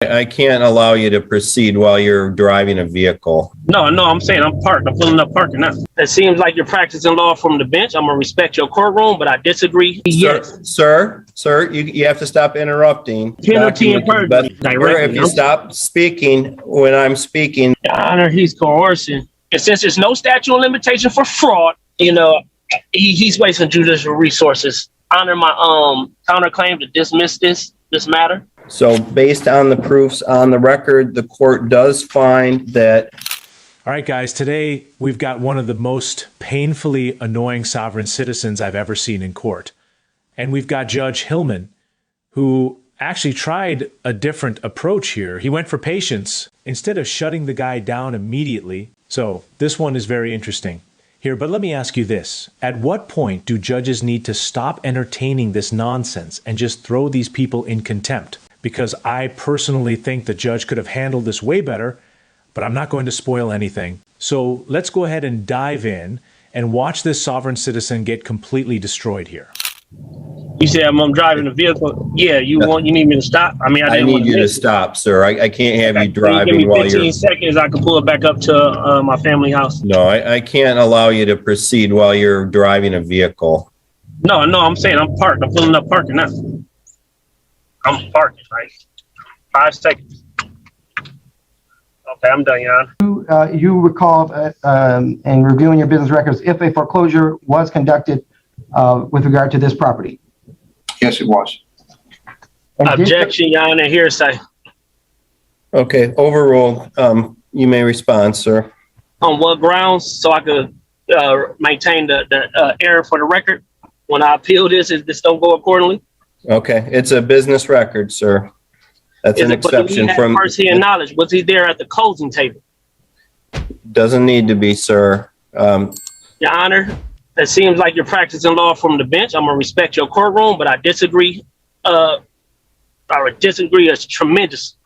I can't allow you to proceed while you're driving a vehicle. No, I'm saying I'm parked. I'm pulling up parking now. It seems like you're practicing law from the bench. I'm going to respect your courtroom, but I disagree. Yes. Sir, you have to stop interrupting. Penalty and perjury. If you stop speaking when I'm speaking. Your Honor, he's coercing. And since there's no statute of limitation for fraud, he's wasting judicial resources. Honor my counterclaim to dismiss this matter. So based on the proofs on the record, the court does find that. All right, guys, today we've got one of the most painfully annoying sovereign citizens I've ever seen in court. And we've got Judge Hillman, who actually tried a different approach here. He went for patience instead of shutting the guy down immediately. So this one is very interesting here. But let me ask you this. At what point do judges need to stop entertaining this nonsense and just throw these people in contempt? Because I personally think the judge could have handled this way better, but I'm not going to spoil anything. So let's go ahead and dive in and watch this sovereign citizen get completely destroyed here. You said I'm driving a vehicle. Yeah, you need me to stop? I need you to stop, sir. I can't have you driving while you're. Give me 15 seconds. I can pull it back up to my family house. No, I can't allow you to proceed while you're driving a vehicle. No, I'm saying I'm parked. I'm pulling up parking now. I'm parking, right? 5 seconds. Okay, I'm done, Your Honor. You recall in reviewing your business records if a foreclosure was conducted with regard to this property? Yes, it was. Objection, Your Honor, hearsay. Okay, overruled. You may respond, sir. On what grounds? So I could maintain the error for the record when I appeal this, if this don't go accordingly? Okay, it's a business record, sir. That's an exception from first-hand knowledge. Was he there at the closing table? Doesn't need to be, sir. Your Honor, it seems like you're practicing law from the bench. I'm gonna respect your courtroom, but I disagree. I would disagree as tremendous.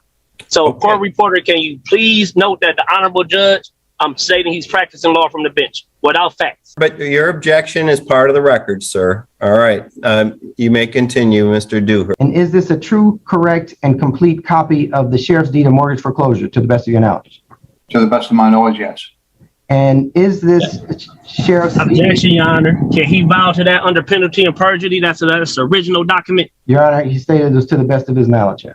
So, okay. Court reporter, can you please note that the honorable judge, I'm stating he's practicing law from the bench without facts. But your objection is part of the record, sir. All right. You may continue, Mr. Dooher. And is this a true, correct, and complete copy of the sheriff's deed of mortgage foreclosure, to the best of your knowledge? To the best of my knowledge, yes. And is this sheriff's objection, Your Honor? Can he vow to that under penalty of perjury? That's the original document. Your Honor, he stated this to the best of his knowledge.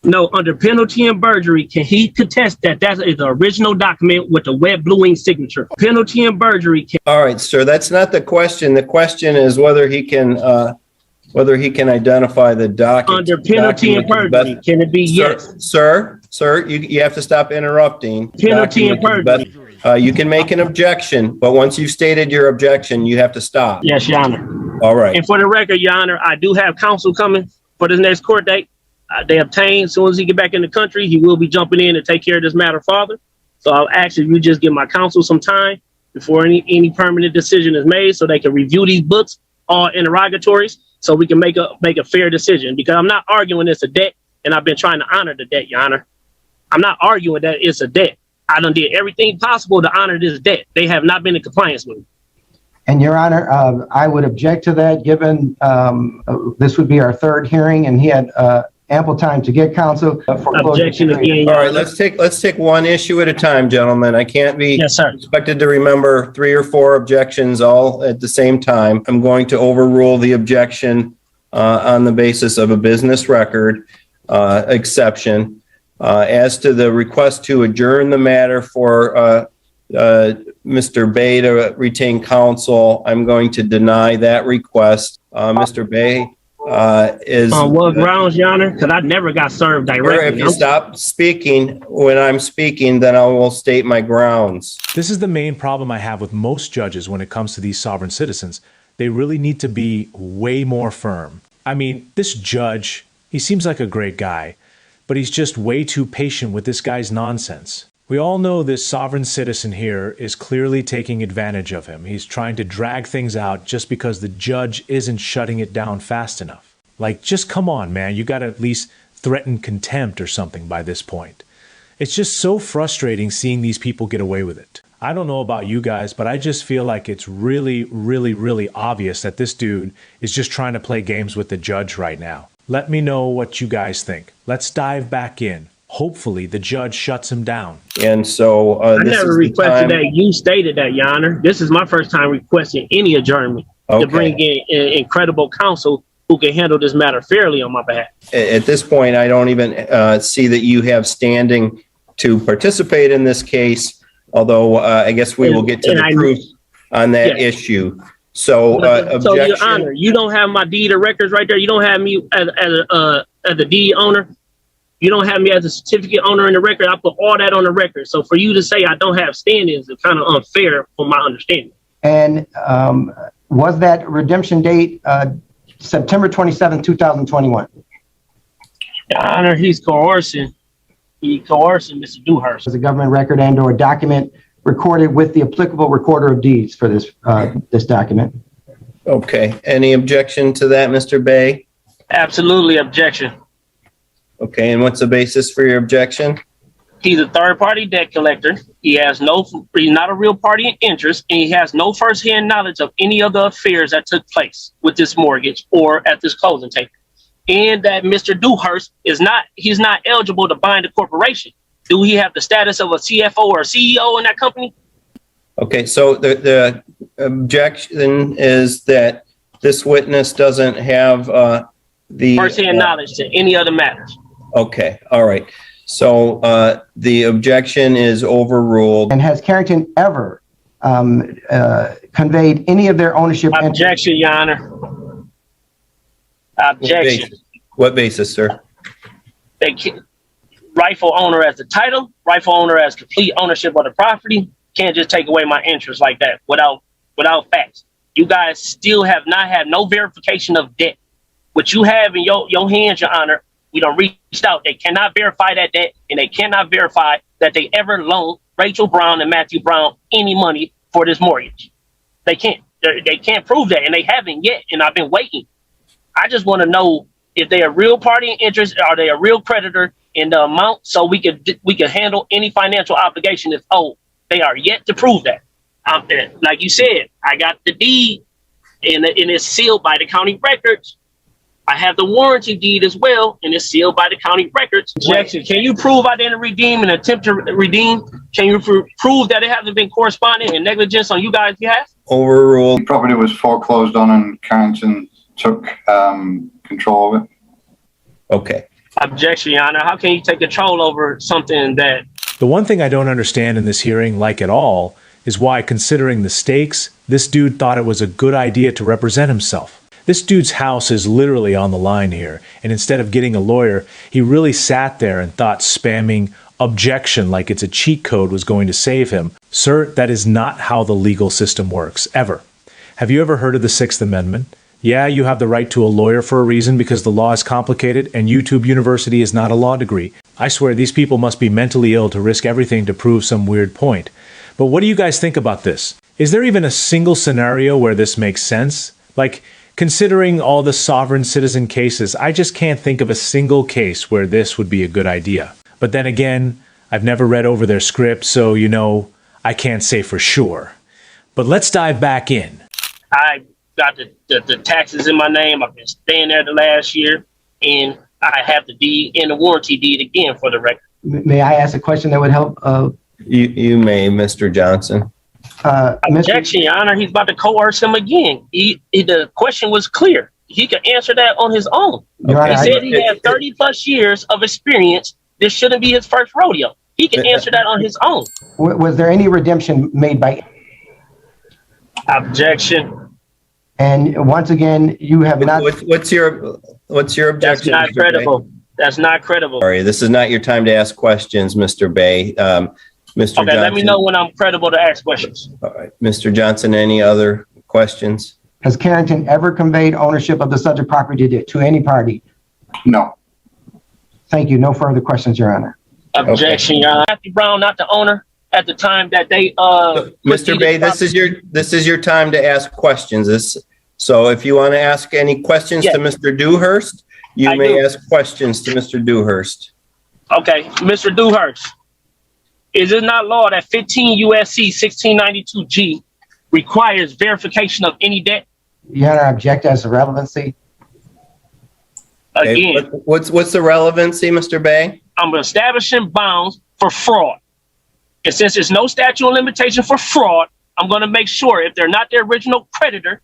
No, under penalty and perjury, can he contest that that is the original document with the wet blue ink signature? Penalty and perjury. All right, sir. That's not the question. The question is whether he can identify the document. Under penalty and perjury, can it be yes? Sir, you have to stop interrupting. Penalty and perjury. You can make an objection, but once you've stated your objection, you have to stop. Yes, Your Honor. All right. And for the record, Your Honor, I do have counsel coming for this next court date. They obtained, as soon as he get back in the country, he will be jumping in to take care of this matter further. So I'll ask if you just give my counsel some time before any permanent decision is made so they can review these books, all interrogatories, so we can make a fair decision. Because I'm not arguing it's a debt, and I've been trying to honor the debt, Your Honor. I'm not arguing that it's a debt. I done did everything possible to honor this debt. They have not been in compliance with it. And Your Honor, I would object to that, given this would be our third hearing, and he had ample time to get counsel. Objection again. All right, let's take one issue at a time, gentlemen. I can't be expected to remember 3 or 4 objections all at the same time. I'm going to overrule the objection on the basis of a business record exception. As to the request to adjourn the matter for Mr. Bay to retain counsel, I'm going to deny that request. Mr. Bay is on what grounds, Your Honor? Because I never got served directly. If you stop speaking when I'm speaking, then I will state my grounds. This is the main problem I have with most judges when it comes to these sovereign citizens. They really need to be way more firm. I mean, this judge, he seems like a great guy, but he's just way too patient with this guy's nonsense. We all know this sovereign citizen here is clearly taking advantage of him. He's trying to drag things out just because the judge isn't shutting it down fast enough. Like, just come on, man. You got to at least threaten contempt or something by this point. It's just so frustrating seeing these people get away with it. I don't know about you guys, but I just feel like it's really, really, really obvious that this dude is just trying to play games with the judge right now. Let me know what you guys think. Let's dive back in Hopefully the judge shuts him down. And so I never requested that. You stated that, Your Honor. This is my first time requesting any adjournment to bring in incredible counsel who can handle this matter fairly on my behalf. At this point, I don't even see that you have standing to participate in this case, although I guess we will get to the proof on that issue. So, so Your Honor, you don't have my deed of records right there. You don't have me as a deed owner. You don't have me as a certificate owner in the record. I put all that on the record. So for you to say I don't have standing is kind of unfair from my understanding. And was that redemption date September 27, 2021? Your Honor, he's coercing. He's coercing Mr. Dewhurst. As a government record and or document recorded with the applicable recorder of deeds for this this document. Okay. Any objection to that, Mr. Bay? Absolutely objection. Okay. And what's the basis for your objection? He's a third-party debt collector. He's not a real party in interest, and he has no firsthand knowledge of any of the affairs that took place with this mortgage or at this closing table. And that Mr. Dewhurst he's not eligible to bind a corporation. Do he have the status of a CFO or a CEO in that company? Okay, so the objection is that this witness doesn't have the firsthand knowledge to any other matters. Okay, all right. So the objection is overruled. And has Carrington ever conveyed any of their ownership? Objection, Your Honor. Objection. What basis, sir? Rightful owner as the title, rightful owner as complete ownership of the property. Can't just take away my interest like that without facts. You guys still have not had no verification of debt. What you have in your hands, Your Honor, we don't reached out. They cannot verify that debt, and they cannot verify that they ever loaned Rachel Brown and Matthew Brown any money for this mortgage. They can't. They can't prove that, and they haven't yet. And I've been waiting. I just want to know if they're a real party in interest, are they a real creditor in the amount, so we could handle any financial obligation if they are yet to prove that. Like you said, I got the deed, and it's sealed by the county records. I have the warranty deed as well, and it's sealed by the county records. Objection. Can you prove I didn't redeem and attempt to redeem? Can you prove that it hasn't been corresponding and negligence on you guys' behalf? Overruled. The property was foreclosed on and Carrington took control of it. Okay. Objection, Your Honor. How can you take control over something that... The one thing I don't understand in this hearing, like at all, is why, considering the stakes, this dude thought it was a good idea to represent himself. This dude's house is literally on the line here, and instead of getting a lawyer, he really sat there and thought spamming objection like it's a cheat code was going to save him. Sir, that is not how the legal system works, ever. Have you ever heard of the Sixth Amendment? Yeah, you have the right to a lawyer for a reason because the law is complicated and YouTube University is not a law degree. I swear these people must be mentally ill to risk everything to prove some weird point. But what do you guys think about this? Is there even a single scenario where this makes sense? Like, considering all the sovereign citizen cases, I just can't think of a single case where this would be a good idea. But then again, I've never read over their script, so, I can't say for sure. But let's dive back in. I got the taxes in my name. I've been staying there the last year, and I have the deed and the warranty deed again for the record. May I ask a question that would help? You may, Mr. Johnson. Objection, Your Honor. He's about to coerce him again. The question was clear. He could answer that on his own. Okay. He said he had 30 plus years of experience. This shouldn't be his first rodeo. He can answer that on his own. Was there any redemption made by? Objection. And once again, you have not. What's your objection? That's not Mr. credible. Bay? That's not credible. Sorry, this is not your time to ask questions, Mr. Bay. Mr. Okay, Johnson, let me know when I'm credible to ask questions. All right, Mr. Johnson, any other questions? Has Carrington ever conveyed ownership of the subject property to any party? No. Thank you. No further questions, Your Honor. Objection, Your Honor. Matthew Brown, not the owner at the time that they Mr. Bay, this is your time to ask questions. So if you want to ask any questions to Mr. Dewhurst, you may ask questions to Mr. Dewhurst. Okay, Mr. Dewhurst. Is it not law that 15 USC 1692G requires verification of any debt? Your Honor, object as to relevancy. Again. Okay. What's the relevancy, Mr. Bay? I'm establishing bounds for fraud. And since there's no statute of limitation for fraud, I'm going to make sure if they're not the original creditor,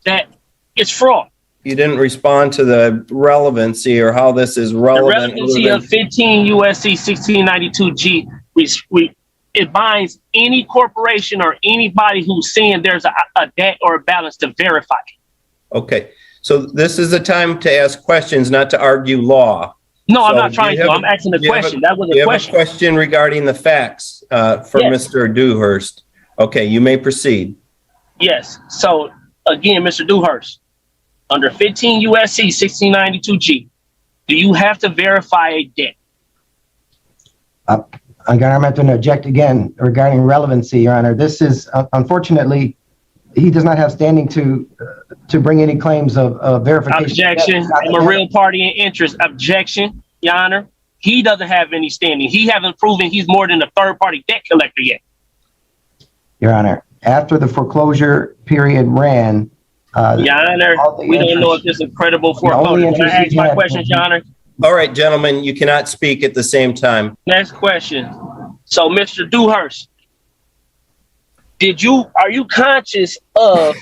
that it's fraud. You didn't respond to the relevancy or how this is The relevant. relevancy of 15 USC 1692G, it binds any corporation or anybody who's saying there's a debt or a balance to verify it. Okay, so this is the time to ask questions, not to argue law. No, I'm So not trying to. I'm asking a question. That was you a have question. a question regarding the facts for Yes. Mr. Dewhurst. Okay, you may proceed. Yes. So again, Mr. Dewhurst, under 15 USC 1692G, do you have to verify a debt? I'm going to have to object again regarding relevancy, Your Honor. This is, unfortunately, he does not have standing to bring any claims of verification. Objection. I'm a real party in interest. Objection, Your Honor. He doesn't have any standing. He hasn't proven he's more than a third-party debt collector yet. Your Honor, after the foreclosure period ran, Your Honor, we don't know if this is credible foreclosure. Can I ask my questions, Your Honor? All right, gentlemen, you cannot speak at the same time. Next question. So, Mr. Dewhurst, are you conscious of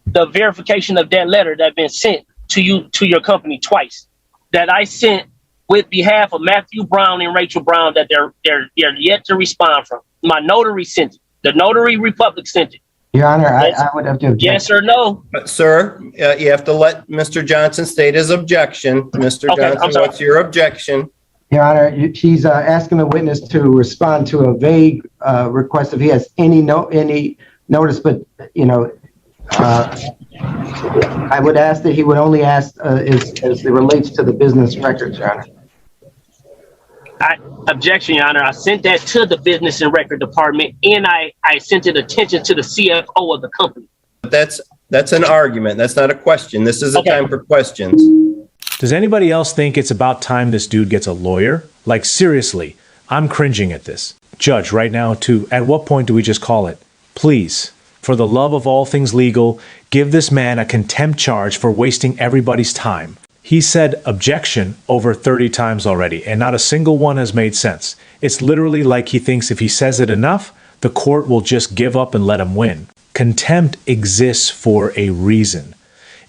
the verification of that letter that been sent to you, to your company twice, that I sent with behalf of Matthew Brown and Rachel Brown, that they're yet to respond from? My notary sent it. The Notary Republic sent it. Your Honor, I would have to object. Yes or no? Sir, you have to let Mr. Johnson state his objection. Mr. Okay, I'm Johnson, sorry. what's your objection? Your Honor, she's asking the witness to respond to a vague request if he has any notice, but, you know, I would ask that he would only ask as it relates to the business records, Your Honor. Objection, Your Honor. I sent that to the Business and Record Department, and I sent it attention to the CFO of the company. But that's an argument. That's not a question. This is a Okay. time for questions. Does anybody else think it's about time this dude gets a lawyer? Like, seriously, I'm cringing at this. Judge, right now, at what point do we just call it? Please, for the love of all things legal, give this man a contempt charge for wasting everybody's time. He said objection over 30 times already, and not a single one has made sense. It's literally like he thinks if he says it enough, the court will just give up and let him win. Contempt exists for a reason.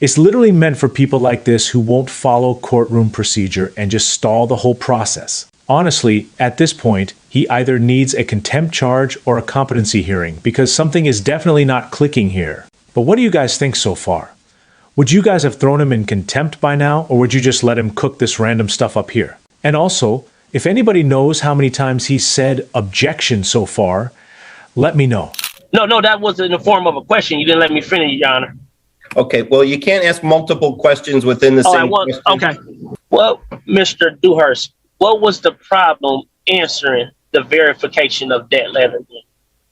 It's literally meant for people like this who won't follow courtroom procedure and just stall the whole process. Honestly, at this point, he either needs a contempt charge or a competency hearing, because something is definitely not clicking here. But what do you guys think so far? Would you guys have thrown him in contempt by now, or would you just let him cook this random stuff up here? And also, if anybody knows how many times he said objection so far, let me know. No, that was in the form of a question. You didn't let me finish, Your Honor. Okay, well, you can't ask multiple questions within the same question. Okay. Well, Mr. Dewhurst, what was the problem answering the verification of that letter?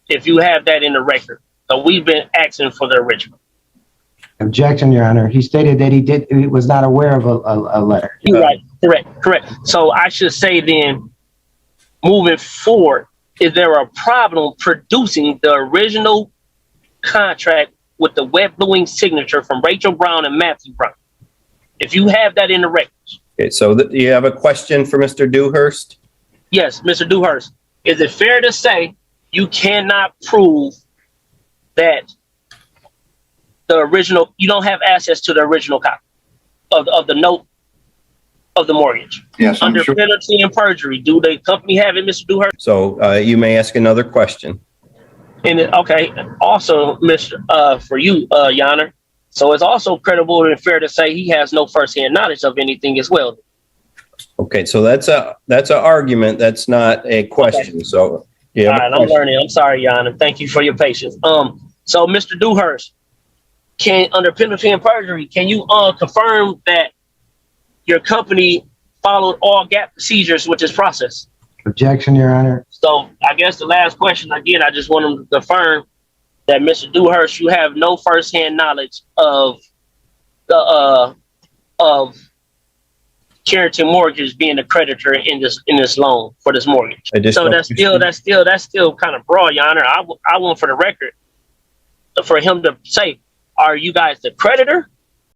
If you have that in the record. So we've been asking for the original. Objection, Your Honor. He stated that he was not aware of a letter. You're right. Correct. So I should say then, moving forward, is there a problem producing the original contract with the wet bluing signature from Rachel Brown and Matthew Brown? If you have that in the records. Okay, so you have a question for Mr. Dewhurst? Yes, Mr. Dewhurst. Is it fair to say you cannot prove that the original, you don't have access to the original copy of the note of the mortgage? Yes, I'm Under sure. penalty and perjury, do the company have it, Mr. Dewhurst? So you may ask another question. And okay, also, for you, Your Honor. So it's also credible and fair to say he has no firsthand knowledge of anything as well. Okay, so that's an argument. That's not a question. Okay. So yeah. All right, I'm learning. I'm sorry, Your Honor. Thank you for your patience. So Mr. Dewhurst, under penalty and perjury, can you confirm that your company followed all GAP procedures with this process? Objection, Your Honor. So I guess the last question, again, I just want to confirm that Mr. Dewhurst, you have no firsthand knowledge of the of Carrington Mortgage being the creditor in this loan for this mortgage. So that's still kind of broad, Your Honor. I want for the record for him to say, are you guys the creditor